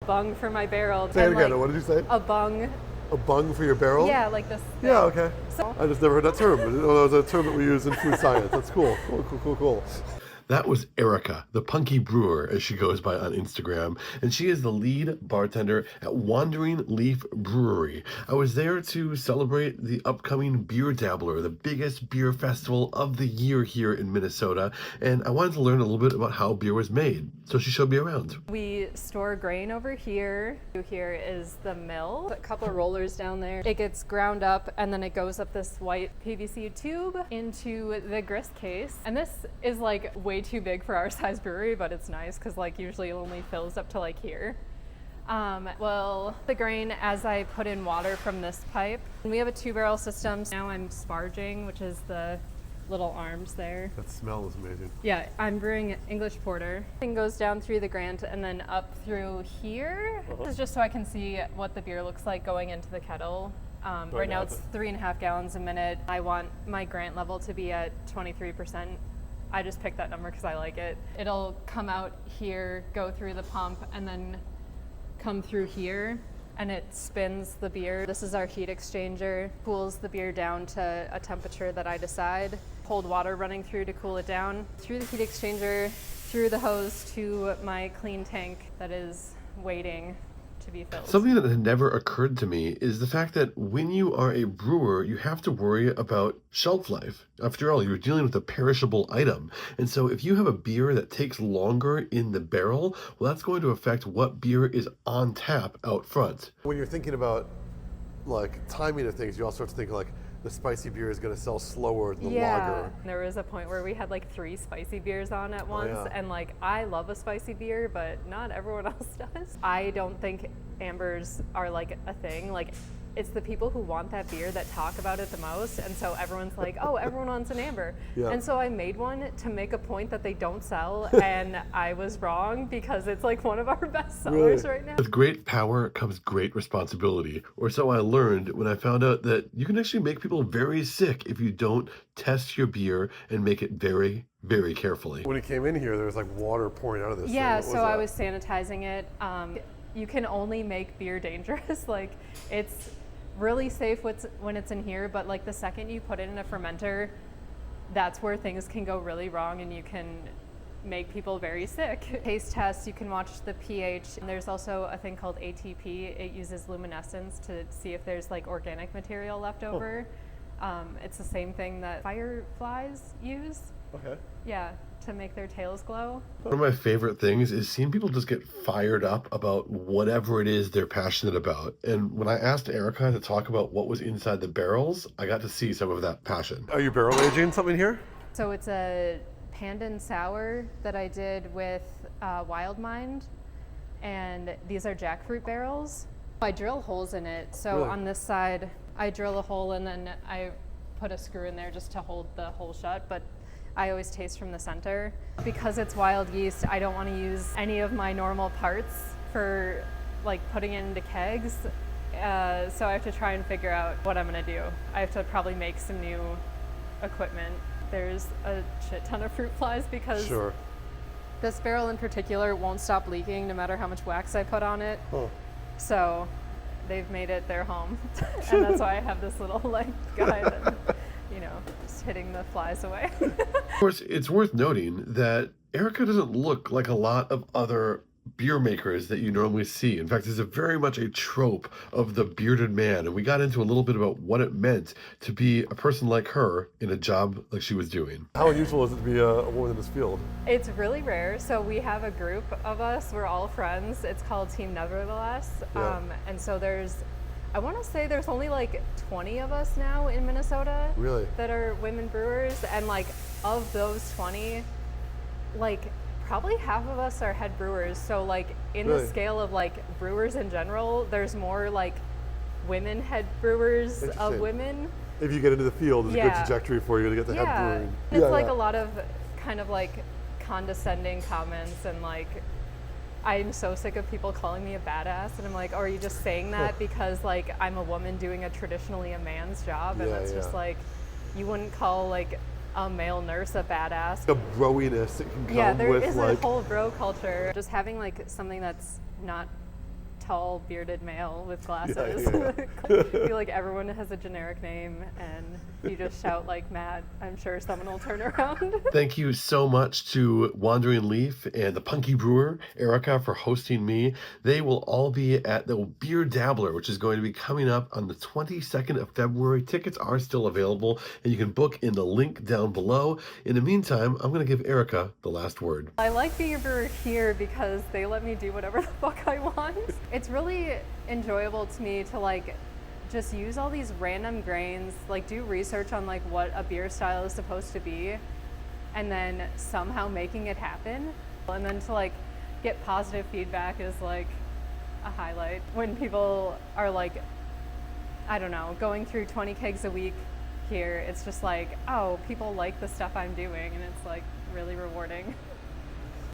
bung for my barrel. Say it And, again. like, What did you say? a bung. A bung for your barrel? Yeah, like this thing. Yeah, okay. So, I just never heard that term. I didn't know that was a term that we use in food science. That's cool. Cool. That was Erica, the Punky Brewer, as she goes by on Instagram, and she is the lead bartender at Wandering Leaf Brewery. I was there to celebrate the upcoming Beer Dabbler, the biggest beer festival of the year here in Minnesota, and I wanted to learn a little bit about how beer was made, so she showed me around. we store grain over here. Here is the mill. A couple of rollers down there. It gets ground up and then it goes up this white PVC tube into the grist case. And this is like way too big for our size brewery, but it's nice because like usually it only fills up to like here. Well, the grain as I put in water from this pipe. And we have a 2-barrel system. Now I'm sparging, which is the little arms there. That smell is amazing. Yeah, I'm brewing English porter. Thing goes down through the grant and then up through here. This is just so I can see what the beer looks like going into the kettle. Right now it's 3.5 gallons a minute. I want my grant level to be at 23%. I just picked that number because I like it. It'll come out here, go through the pump, and then come through here, and it spins the beer. This is our heat exchanger, cools the beer down to a temperature that I decide. Cold water running through to cool it down. Through the heat exchanger, through the hose to my clean tank that is waiting to be filled. Something that had never occurred to me is the fact that when you are a brewer, you have to worry about shelf life. After all, you're dealing with a perishable item. And so if you have a beer that takes longer in the barrel, well, that's going to affect what beer is on tap out front. When you're thinking about like timing of things, you also have to think like the spicy beer is going to sell slower than the lager. There was a point where we had like 3 spicy beers on at once, and like I love a spicy beer, but not everyone else does. I don't think ambers are like a thing. Like it's the people who want that beer that talk about it the most, and so everyone's like, oh, everyone wants an amber. And so I made one to make a point that they don't sell, and I was wrong because it's like one of our best sellers right now. With great power comes great responsibility, or so I learned when I found out that you can actually make people very sick if you don't test your beer and make it very, very carefully. When it came in here, there was like water pouring out of this thing. So I was sanitizing it. You can only make beer dangerous. Like it's really safe when it's in here, but like the second you put it in a fermenter, that's where things can go really wrong and you can make people very sick. Taste tests, you can watch the pH. And there's also a thing called ATP. It uses luminescence to see if there's like organic material left over. It's the same thing that fireflies use. Okay. Yeah, to make their tails glow. One of my favorite things is seeing people just get fired up about whatever it is they're passionate about. And when I asked Erica to talk about what was inside the barrels, I got to see some of that passion. Are you barrel aging something here? So it's a Pandan Sour that I did with Wild Mind, and these are jackfruit barrels. I drill holes in it. So on this side, I drill a hole and then I put a screw in there just to hold the hole shut, but I always taste from the center. Because it's wild yeast, I don't want to use any of my normal parts for like putting it into kegs. So I have to try and figure out what I'm gonna do. I have to probably make some new equipment. There's a shit ton of fruit flies because this barrel in particular won't stop leaking no matter how much wax I put on it. So they've made it their home. And that's why I have this little like guy that, you know, just hitting the flies away. Of course, it's worth noting that Erica doesn't look like a lot of other beer makers that you normally see. In fact, it's very much a trope of the bearded man. And we got into a little bit about what it meant to be a person like her in a job like she was doing. How unusual is it to be a woman in this field? It's really rare. So we have a group of us. We're all friends. It's called Team Nevertheless. And so I want to say there's only like 20 of us now in Minnesota that are women brewers. And like of those 20, like probably half of us are head brewers. So like in the scale of like brewers in general, there's more like women head brewers of women. If you get into the field, it's a good trajectory for you to get the head brewing. It's like a lot of kind of like condescending comments and like, I'm so sick of people calling me a badass, and I'm like, oh, are you just saying that because like I'm a woman doing a traditionally a man's job? And that's just like, you wouldn't call like a male nurse a badass. The broiness that can come there with is like a whole bro culture. Just having like something that's not tall bearded male with glasses. Yeah. I feel like everyone has a generic name, and you just shout like Matt, I'm sure someone will turn around. Thank you so much to Wandering Leaf and the Punky Brewer, Erica, for hosting me. They will all be at the Beer Dabbler, which is going to be coming up on the 22nd of February. Tickets are still available, and you can book in the link down below. In the meantime, I'm going to give Erica the last word. I like being a brewer here because they let me do whatever the fuck I want. It's really enjoyable to me to like just use all these random grains, like do research on like what a beer style is supposed to be, and then somehow making it happen. And then to like get positive feedback is like a highlight. When people are like, I don't know, going through 20 kegs a week here, it's just like, oh, people like the stuff I'm doing, and it's like really rewarding.